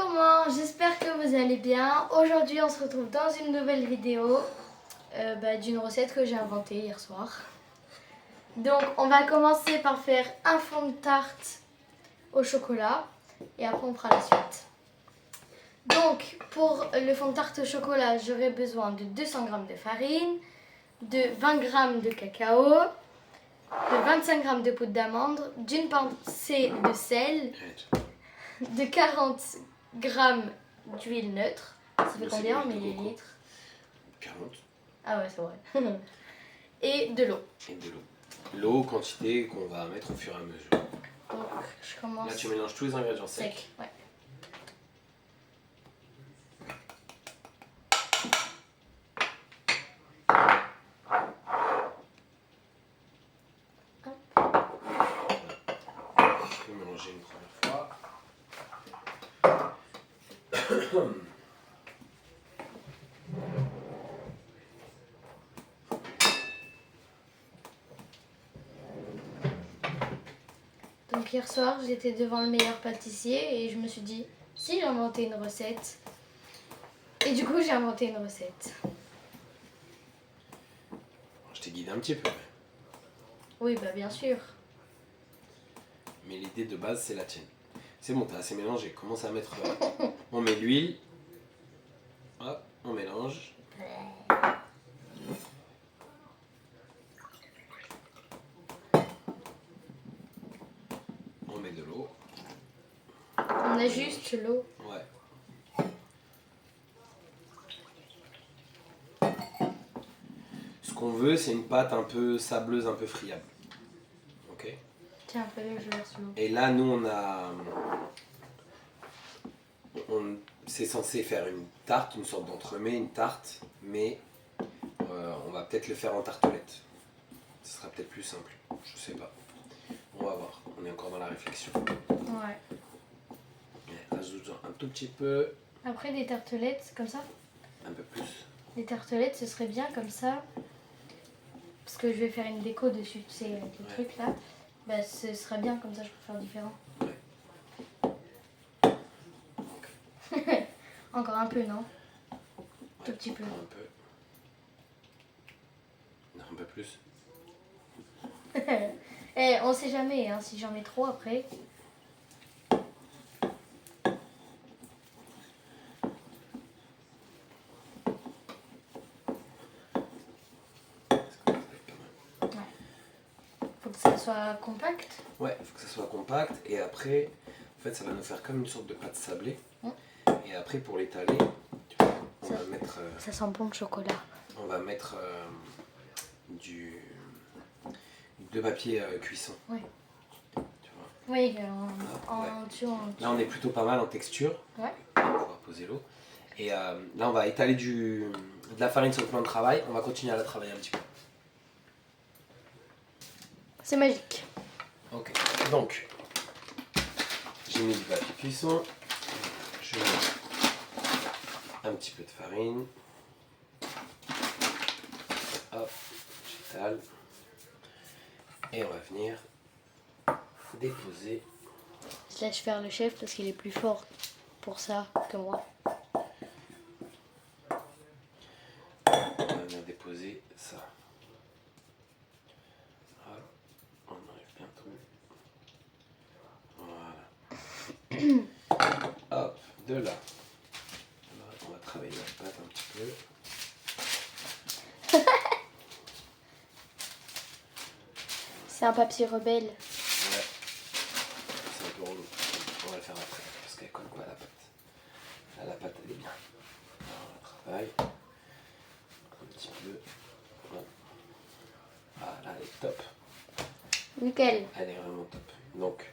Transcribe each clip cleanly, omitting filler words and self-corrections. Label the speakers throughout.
Speaker 1: comment? J'espère que vous allez bien. Aujourd'hui, on se retrouve dans une nouvelle vidéo d'une recette que j'ai inventée hier soir. Donc, on va commencer par faire un fond de tarte au chocolat et après on fera la suite. Donc, pour le fond de tarte au chocolat, j'aurai besoin de 200 g de farine, de 20 g de cacao, de 25 g de poudre d'amande, d'une pincée de sel, de 40 g d'huile neutre. Ça fait combien en millilitres?
Speaker 2: 40.
Speaker 1: Ah ouais, c'est vrai. Et de l'eau.
Speaker 2: Et de l'eau. L'eau, quantité qu'on va mettre au fur et à mesure.
Speaker 1: Donc, je commence.
Speaker 2: Là, tu mélanges tous les ingrédients secs.
Speaker 1: Ouais.
Speaker 2: Je peux mélanger une première fois.
Speaker 1: Donc hier soir, j'étais devant le meilleur pâtissier et je me suis dit, si j'inventais une recette. Et du coup, j'ai inventé une recette.
Speaker 2: Je t'ai guidé un petit peu.
Speaker 1: Oui, bah bien sûr.
Speaker 2: Mais l'idée de base, c'est la tienne. C'est bon, t'as assez mélangé. Commence à mettre... on met l'huile. Hop, on mélange. On met de l'eau.
Speaker 1: On a juste l'eau.
Speaker 2: Ouais. Ce qu'on veut, c'est une pâte un peu sableuse, un peu friable. Ok.
Speaker 1: Tiens, fallait que je verse l'eau.
Speaker 2: Et là, nous, c'est censé faire une tarte, une sorte d'entremets, une tarte, mais on va peut-être le faire en tartelette. Ce sera peut-être plus simple, je sais pas. On va voir, on est encore dans la réflexion.
Speaker 1: Ouais.
Speaker 2: Rajoute un tout petit peu.
Speaker 1: Après, des tartelettes, comme ça.
Speaker 2: Un peu plus.
Speaker 1: Des tartelettes, ce serait bien comme ça. Parce que je vais faire une déco dessus, tu sais, avec les trucs là. Bah, ce serait bien comme ça, je peux faire différent.
Speaker 2: Ouais.
Speaker 1: Encore un peu, non?
Speaker 2: Ouais,
Speaker 1: Tout petit peu.
Speaker 2: Un peu. Non, un peu plus.
Speaker 1: On sait jamais, hein, si j'en mets trop après. Faut que ça soit compact.
Speaker 2: Ouais, il faut que ça soit compact. Et après, en fait, ça va nous faire comme une sorte de pâte sablée. Et après, pour l'étaler, on va mettre...
Speaker 1: ça sent bon le chocolat.
Speaker 2: On va mettre de papier cuisson.
Speaker 1: Oui.
Speaker 2: Tu vois.
Speaker 1: Oui,
Speaker 2: en
Speaker 1: dessous.
Speaker 2: Là, on est plutôt pas mal en texture.
Speaker 1: Ouais.
Speaker 2: On va pouvoir poser l'eau. Et là, on va étaler de la farine sur le plan de travail. On va continuer à la travailler un petit peu.
Speaker 1: C'est magique.
Speaker 2: Ok. Donc, j'ai mis du papier cuisson. Je mets un petit peu de farine. Hop, j'étale. Et on va venir déposer.
Speaker 1: Je laisse faire le chef parce qu'il est plus fort pour ça que moi.
Speaker 2: On va venir déposer ça. Hop, on arrive bientôt. Voilà. Hop, de là. On va travailler la pâte un petit peu.
Speaker 1: C'est un papier rebelle.
Speaker 2: Ouais. C'est un peu relou. On va le faire après parce qu'elle colle pas à la pâte. Là, la pâte elle est bien. Alors, on la travaille. Un petit peu. Ah là elle est top.
Speaker 1: Nickel.
Speaker 2: Elle est vraiment top. Donc,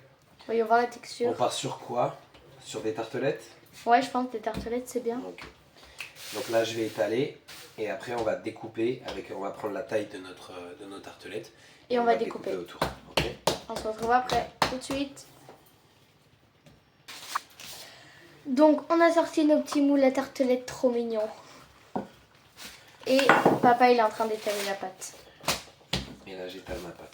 Speaker 1: Voyons voir la texture.
Speaker 2: on part sur quoi? Sur des tartelettes?
Speaker 1: Ouais, je pense que des tartelettes c'est bien.
Speaker 2: Donc là je vais étaler et après on va découper on va prendre la taille de nos tartelettes
Speaker 1: et on va découper
Speaker 2: autour. Okay.
Speaker 1: On se retrouve après, tout de suite. Donc on a sorti nos petits moules à tartelettes trop mignons. Et papa il est en train d'étaler la pâte.
Speaker 2: Et là j'étale ma pâte.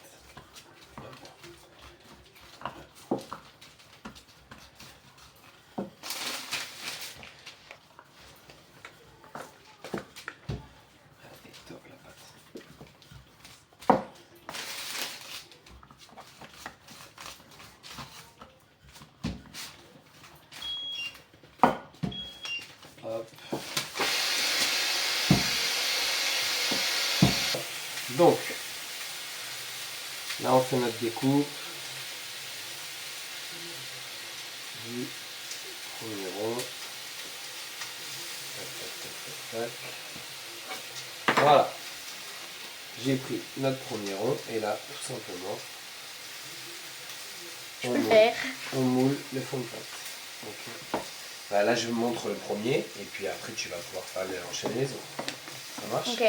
Speaker 2: Hop. Donc, là on fait notre découpe du premier rond. Tac, tac, tac, tac, tac. Voilà. J'ai pris notre premier rond et là, tout simplement, on moule le fond de pâte. Okay. Bah, là, je vous montre le premier et puis après, tu vas pouvoir faire enchaîner les autres. Ça marche?
Speaker 1: Ok.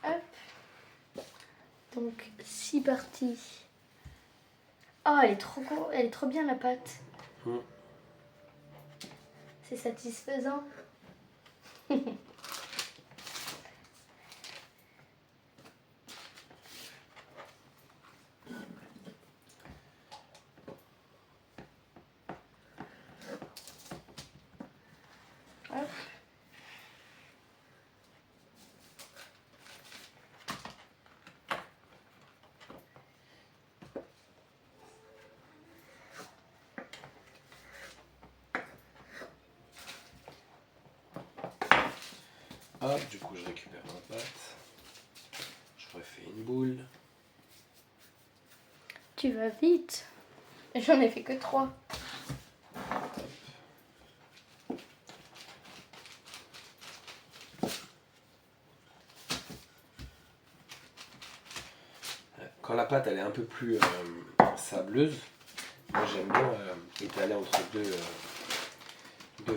Speaker 1: Hop. Donc, c'est parti. Oh, elle est trop bien la pâte. C'est satisfaisant. Hop.
Speaker 2: Hop, du coup, je récupère ma pâte. Je refais une boule.
Speaker 1: Tu vas vite. J'en ai fait que 3.
Speaker 2: Quand la pâte elle est un peu plus sableuse, moi j'aime bien étaler entre deux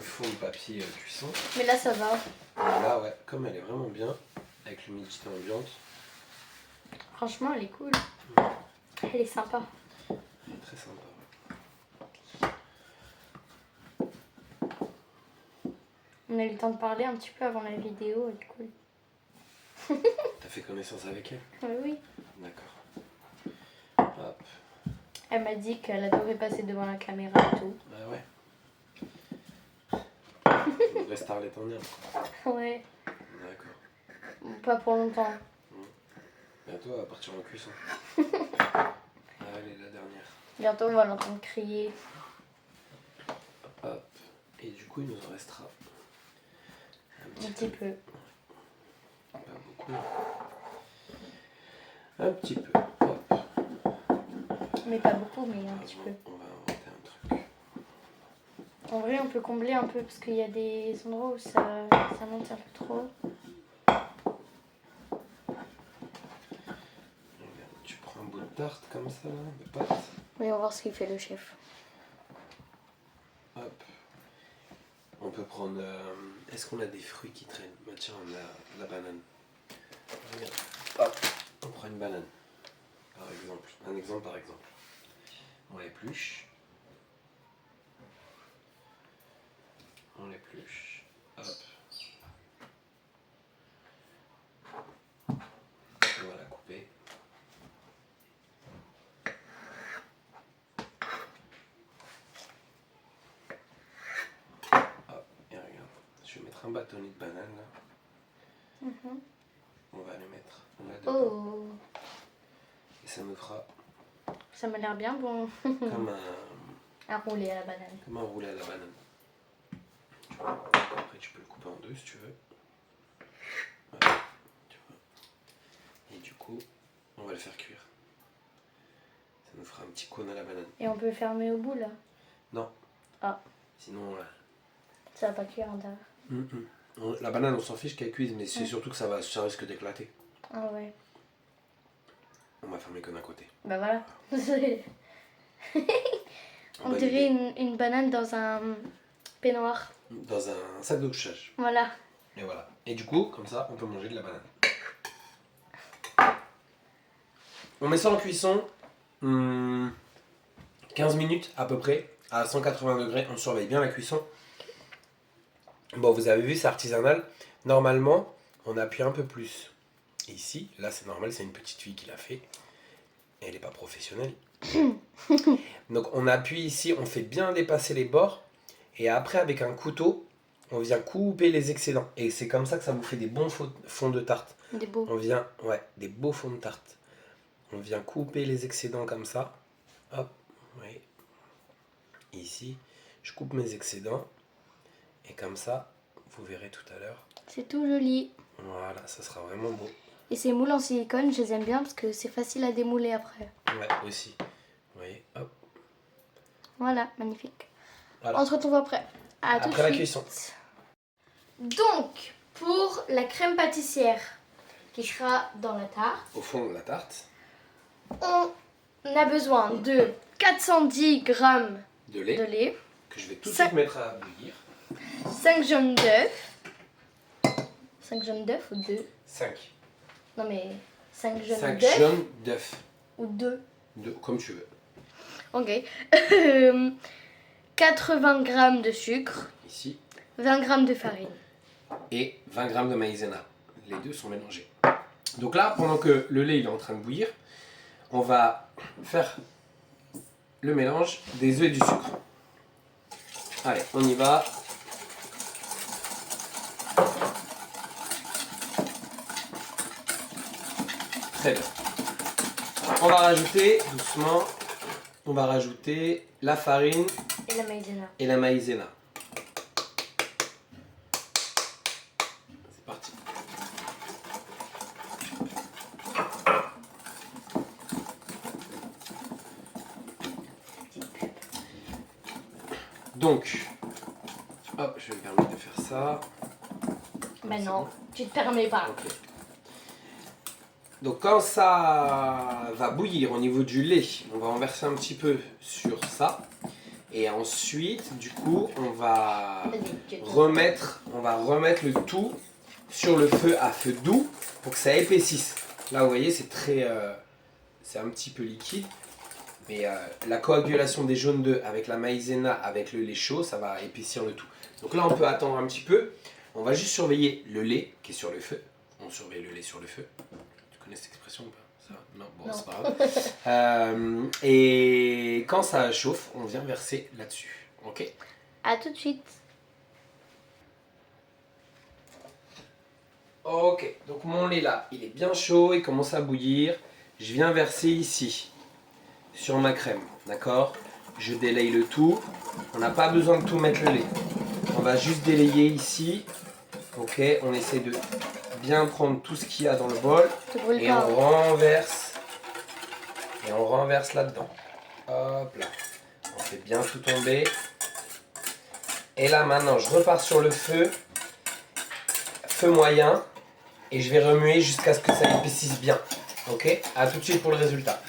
Speaker 2: fonds de papier cuisson.
Speaker 1: Mais là, ça va.
Speaker 2: Et là, ouais, comme elle est vraiment bien, avec l'humidité ambiante.
Speaker 1: Franchement, elle est cool. Elle est sympa.
Speaker 2: Très sympa.
Speaker 1: On a eu le temps de parler un petit peu avant la vidéo, elle est cool.
Speaker 2: T'as fait connaissance avec elle?
Speaker 1: Oui, oui.
Speaker 2: D'accord. Hop.
Speaker 1: Elle m'a dit qu'elle adorait passer devant la caméra et tout.
Speaker 2: Bah ouais. Une vraie starlette en herbe.
Speaker 1: Ouais.
Speaker 2: D'accord.
Speaker 1: Pas pour longtemps.
Speaker 2: Bientôt elle va partir en cuisson. Allez, la dernière.
Speaker 1: Bientôt, on va l'entendre crier.
Speaker 2: Hop. Et du coup, il nous en restera
Speaker 1: Un petit peu.
Speaker 2: Pas beaucoup. Un petit peu. Hop.
Speaker 1: Mais pas beaucoup, mais un petit peu.
Speaker 2: On va inventer un truc.
Speaker 1: En vrai, on peut combler un peu parce qu'il y a des endroits où ça monte un peu trop.
Speaker 2: Tu prends un bout de tarte comme ça, de pâte.
Speaker 1: Oui, on va voir ce qu'il fait le chef.
Speaker 2: Hop. On peut prendre... Est-ce qu'on a des fruits qui traînent? Bah tiens, on a la banane. Regarde. Hop. On prend une banane. Par exemple. Un exemple par exemple. On l'épluche. On l'épluche. Hop. On va la couper. Hop. Et regarde. Je vais mettre un bâtonnet de banane là. On va le mettre là-dedans.
Speaker 1: Oh,
Speaker 2: Et ça nous fera
Speaker 1: ça m'a l'air bien bon.
Speaker 2: comme
Speaker 1: Un roulé à la banane.
Speaker 2: un roulé à la banane. Tu vois. Après tu peux le couper en deux si tu veux. Voilà. Tu vois. Et du coup, on va le faire cuire. Ça nous fera un petit cône à la banane.
Speaker 1: Et on peut le fermer au bout là.
Speaker 2: Non.
Speaker 1: Ah.
Speaker 2: Sinon,
Speaker 1: Ça va pas cuire en intérieur.
Speaker 2: la banane on s'en fiche qu'elle cuise, mais c'est surtout que ça risque d'éclater.
Speaker 1: Ah ouais.
Speaker 2: On va fermer que d'un côté.
Speaker 1: Bah voilà. On
Speaker 2: Bonne
Speaker 1: dirait
Speaker 2: idée.
Speaker 1: une banane dans un peignoir.
Speaker 2: Dans un sac de couchage.
Speaker 1: Voilà.
Speaker 2: Et voilà. Et du coup, comme ça, on peut manger de la banane. On met ça en cuisson 15 minutes à peu près, à 180 degrés. On surveille bien la cuisson. Bon, vous avez vu, c'est artisanal. Normalement, on appuie un peu plus. Ici, là, c'est normal, c'est une petite fille qui l'a fait. Et elle n'est pas professionnelle. Donc, on appuie ici, on fait bien dépasser les bords. Et après, avec un couteau, on vient couper les excédents. Et c'est comme ça que ça vous fait des bons fonds de tarte.
Speaker 1: Des beaux.
Speaker 2: On vient, ouais, des beaux fonds de tarte. On vient couper les excédents comme ça. Hop, oui. ici, je coupe mes excédents. Et comme ça, vous verrez tout à l'heure.
Speaker 1: C'est tout joli.
Speaker 2: Voilà, ça sera vraiment beau.
Speaker 1: Et ces moules en silicone, je les aime bien parce que c'est facile à démouler après.
Speaker 2: Ouais, aussi. Vous voyez, hop.
Speaker 1: Voilà, magnifique.
Speaker 2: Voilà.
Speaker 1: On se retrouve après. À tout de
Speaker 2: Après la
Speaker 1: suite.
Speaker 2: cuisson.
Speaker 1: Donc, pour la crème pâtissière qui sera dans la tarte,
Speaker 2: Au fond de la tarte,
Speaker 1: on a besoin de 410 g
Speaker 2: de lait,
Speaker 1: de lait,
Speaker 2: que je vais tout de
Speaker 1: Ça-
Speaker 2: suite mettre à bouillir.
Speaker 1: 5 jaunes d'œufs. 5 jaunes d'œufs ou 2?
Speaker 2: 5.
Speaker 1: Non mais 5 jaunes
Speaker 2: 5
Speaker 1: d'œufs
Speaker 2: jaunes d'œufs.
Speaker 1: ou 2?
Speaker 2: Comme tu veux.
Speaker 1: Ok. 80 g de sucre,
Speaker 2: Ici.
Speaker 1: 20 g de farine.
Speaker 2: Et 20 g de maïzena. Les deux sont mélangés. Donc là, pendant que le lait il est en train de bouillir, on va faire le mélange des œufs et du sucre. Allez, on y va. Très bien. On va rajouter doucement, on va rajouter la farine
Speaker 1: Et la maïzena.
Speaker 2: et la maïzena. C'est parti. Donc, hop, je vais me permettre de faire ça.
Speaker 1: Ben
Speaker 2: C'est
Speaker 1: non,
Speaker 2: bon.
Speaker 1: tu te permets pas.
Speaker 2: Ok. Donc quand ça va bouillir au niveau du lait, on va en verser un petit peu sur ça. Et ensuite, du coup, on va remettre le tout sur le feu à feu doux pour que ça épaississe. Là, vous voyez, c'est c'est un petit peu liquide. Mais la coagulation des jaunes d'œufs avec la maïzena, avec le lait chaud, ça va épaissir le tout. Donc là, on peut attendre un petit peu. On va juste surveiller le lait qui est sur le feu. On surveille le lait sur le feu. Tu connais cette expression ou pas? Ça? Non, bon,
Speaker 1: Non.
Speaker 2: c'est pas grave. Et quand ça chauffe, on vient verser là-dessus. Ok?
Speaker 1: À tout de suite.
Speaker 2: Ok, donc mon lait là, il est bien chaud, il commence à bouillir. Je viens verser ici, sur ma crème, d'accord? Je délaye le tout. On n'a pas besoin de tout mettre le lait. On va juste délayer ici. Ok, on essaie de bien prendre tout ce qu'il y a dans le bol.
Speaker 1: Te brûle
Speaker 2: Et
Speaker 1: pas.
Speaker 2: on renverse. Et on renverse là-dedans. Hop là. On fait bien tout tomber. Et là maintenant, je repars sur le feu. Feu moyen. Et je vais remuer jusqu'à ce que ça épaississe bien. Ok? À tout de suite pour le résultat.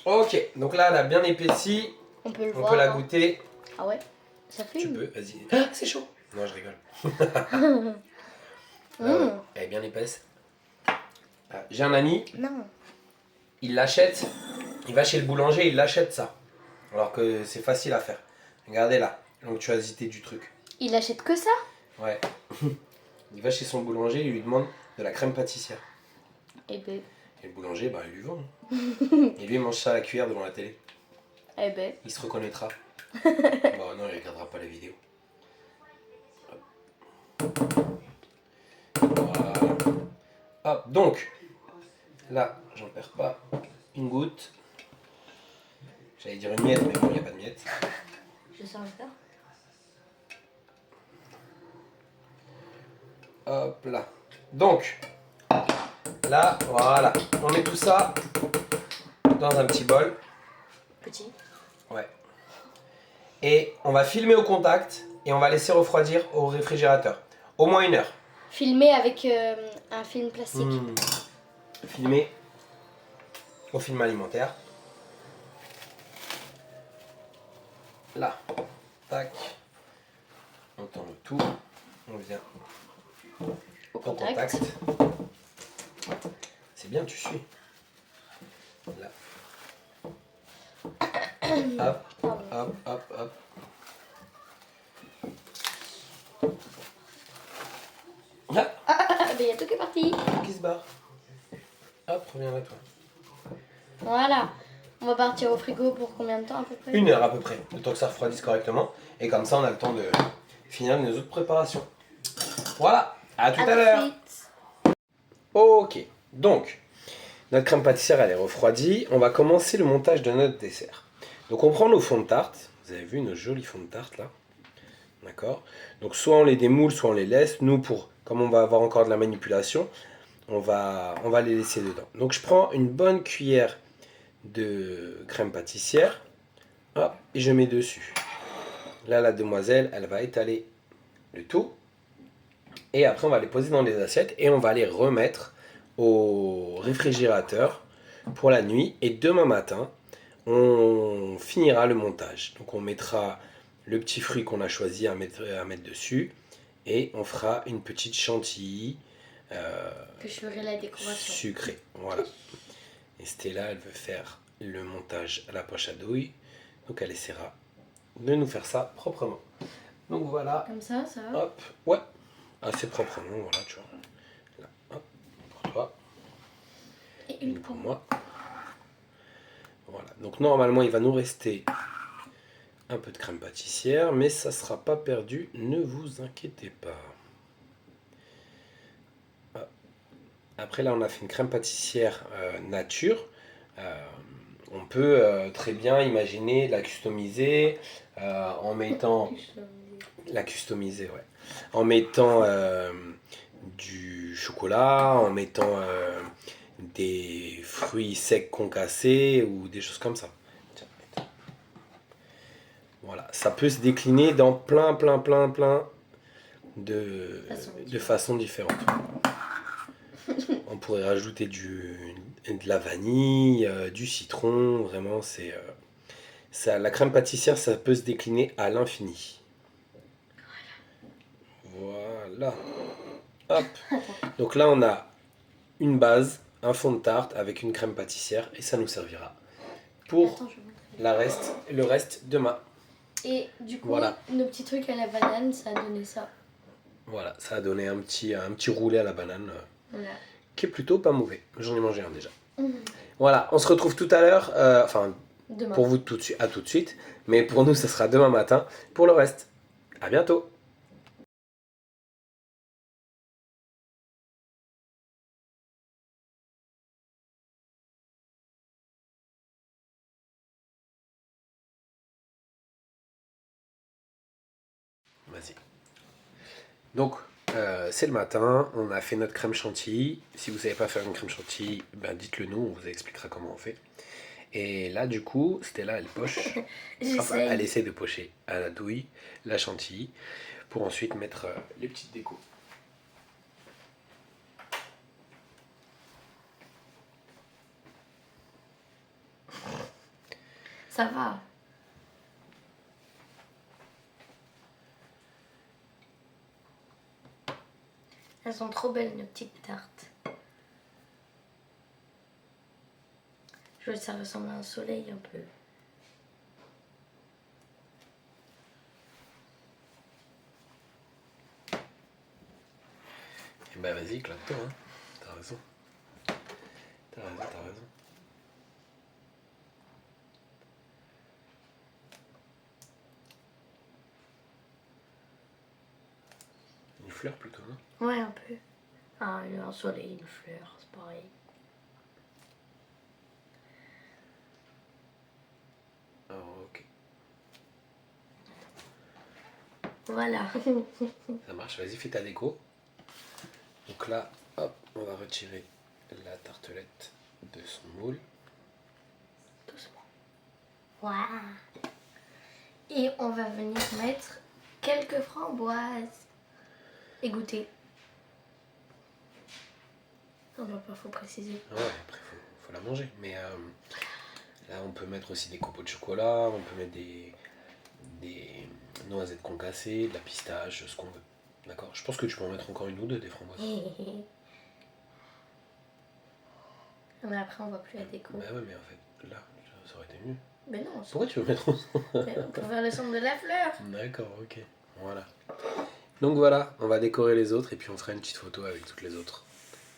Speaker 2: Ok, donc là elle a bien épaissi.
Speaker 1: On peut le
Speaker 2: On
Speaker 1: voir.
Speaker 2: peut la
Speaker 1: hein.
Speaker 2: goûter.
Speaker 1: Ah ouais? Ça
Speaker 2: Tu
Speaker 1: fume.
Speaker 2: peux, vas-y. Ah, c'est chaud. Non, je rigole. Elle est bien épaisse. Ah, j'ai un ami,
Speaker 1: Non.
Speaker 2: il l'achète, il va chez le boulanger, il l'achète ça. Alors que c'est facile à faire. Regardez là, l'onctuosité du truc.
Speaker 1: Il achète que ça?
Speaker 2: Ouais. Il va chez son boulanger, il lui demande de la crème pâtissière.
Speaker 1: Eh ben.
Speaker 2: Et le boulanger, bah, il lui vend. Et lui, il mange ça à la cuillère devant la télé.
Speaker 1: Eh ben.
Speaker 2: Il se reconnaîtra. Bon, non, il regardera pas la vidéo. Voilà. Hop, donc, là, j'en perds pas une goutte. J'allais dire une miette, mais bon, il n'y a pas de miette.
Speaker 1: Je sens le faire.
Speaker 2: Hop là. Donc, là, voilà. On met tout ça dans un petit bol.
Speaker 1: Petit.
Speaker 2: Ouais. Et on va filmer au contact et on va laisser refroidir au réfrigérateur. Au moins 1 heure.
Speaker 1: Filmé avec un film plastique.
Speaker 2: Filmer au film alimentaire. Là. Tac. On tend le tout. On vient
Speaker 1: Au
Speaker 2: au
Speaker 1: contact.
Speaker 2: contact. C'est bien, tu suis. Là. Hop, hop, hop, hop. Ah,
Speaker 1: Ah, ben il y a tout qui est parti.
Speaker 2: qui se barre. Hop, reviens là toi.
Speaker 1: Voilà. On va partir au frigo pour combien de temps à peu près?
Speaker 2: 1 heure à peu près, le temps que ça refroidisse correctement. Et comme ça, on a le temps de finir nos autres préparations. Voilà, à tout à l'heure. Ok, donc, notre crème pâtissière, elle est refroidie. On va commencer le montage de notre dessert. Donc on prend nos fonds de tarte. Vous avez vu nos jolis fonds de tarte là. D'accord. Donc soit on les démoule, soit on les laisse. Nous, comme on va avoir encore de la manipulation, on va les laisser dedans. Donc je prends une bonne cuillère de crème pâtissière. Hop, et je mets dessus. Là, la demoiselle, elle va étaler le tout. Et après, on va les poser dans les assiettes et on va les remettre au réfrigérateur pour la nuit. Et demain matin, on finira le montage. Donc on mettra le petit fruit qu'on a choisi à mettre dessus et on fera une petite chantilly
Speaker 1: Que je ferai la décoration.
Speaker 2: sucrée. Voilà. Et Stella, elle veut faire le montage à la poche à douille. Donc elle essaiera de nous faire ça proprement. Donc voilà.
Speaker 1: Comme ça va.
Speaker 2: Hop, ouais. Assez proprement, voilà, tu vois. Là, hop, pour toi.
Speaker 1: Et une pour moi.
Speaker 2: Voilà. Donc normalement, il va nous rester un peu de crème pâtissière, mais ça ne sera pas perdu, ne vous inquiétez pas. Hop. Après, là, on a fait une crème pâtissière nature. On peut très bien imaginer la customiser en mettant... La customiser, ouais. En mettant du chocolat, en mettant des fruits secs concassés ou des choses comme ça. Tiens. Voilà, ça peut se décliner dans plein de façons différentes. On pourrait rajouter de la vanille, du citron, vraiment c'est... la crème pâtissière, ça peut se décliner à l'infini. Voilà. Hop. Donc là, on a une base, un fond de tarte avec une crème pâtissière et ça nous servira pour le reste demain.
Speaker 1: Et du coup,
Speaker 2: voilà.
Speaker 1: Nos petits trucs à la banane, ça a donné ça.
Speaker 2: Voilà, ça a donné un petit roulé à la banane
Speaker 1: voilà.
Speaker 2: Qui est plutôt pas mauvais. J'en ai mangé un déjà. Voilà, on se retrouve tout à l'heure, demain. Pour vous à tout de suite, mais pour nous, ça sera demain matin pour le reste. À bientôt. Vas-y. Donc, c'est le matin, on a fait notre crème chantilly. Si vous ne savez pas faire une crème chantilly, ben dites-le nous, on vous expliquera comment on fait. Et là, du coup, Stella, elle poche. Elle essaie de pocher à la douille la chantilly pour ensuite mettre les petites décos.
Speaker 1: Ça va. Elles sont trop belles, nos petites tartes. Je vois que ça ressemble à un soleil un peu.
Speaker 2: Et bah vas-y, éclate-toi, hein. T'as raison. T'as raison. Une fleur plutôt, non?
Speaker 1: Ouais, un peu. Un soleil, une fleur, c'est pareil.
Speaker 2: Oh, ok.
Speaker 1: Voilà.
Speaker 2: Ça marche, vas-y, fais ta déco. Donc là, hop, on va retirer la tartelette de son moule.
Speaker 1: Doucement. Voilà. Et on va venir mettre quelques framboises. Et goûter. Non, pas, faut préciser.
Speaker 2: Ouais, après, faut la manger. Mais là, on peut mettre aussi des copeaux de chocolat, on peut mettre des noisettes concassées, de la pistache, ce qu'on veut. D'accord? Je pense que tu peux en mettre encore une ou deux des framboises.
Speaker 1: Mais après, on voit plus la déco.
Speaker 2: Bah ouais, mais en fait, là, ça aurait été mieux.
Speaker 1: Mais non.
Speaker 2: Pourquoi tu veux mettre
Speaker 1: pour faire le son de la fleur.
Speaker 2: D'accord, ok. Voilà. Donc voilà, on va décorer les autres et puis on fera une petite photo avec toutes les autres.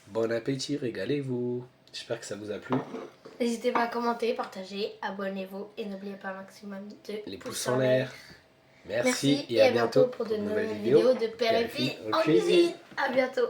Speaker 2: Bon appétit, régalez-vous. J'espère que ça vous a plu.
Speaker 1: N'hésitez pas à commenter, partager, abonnez-vous et n'oubliez pas un maximum de
Speaker 2: les pouces en l'air. Merci et à bientôt
Speaker 1: pour de nouvelles vidéos de Père et Fille en cuisine. À bientôt.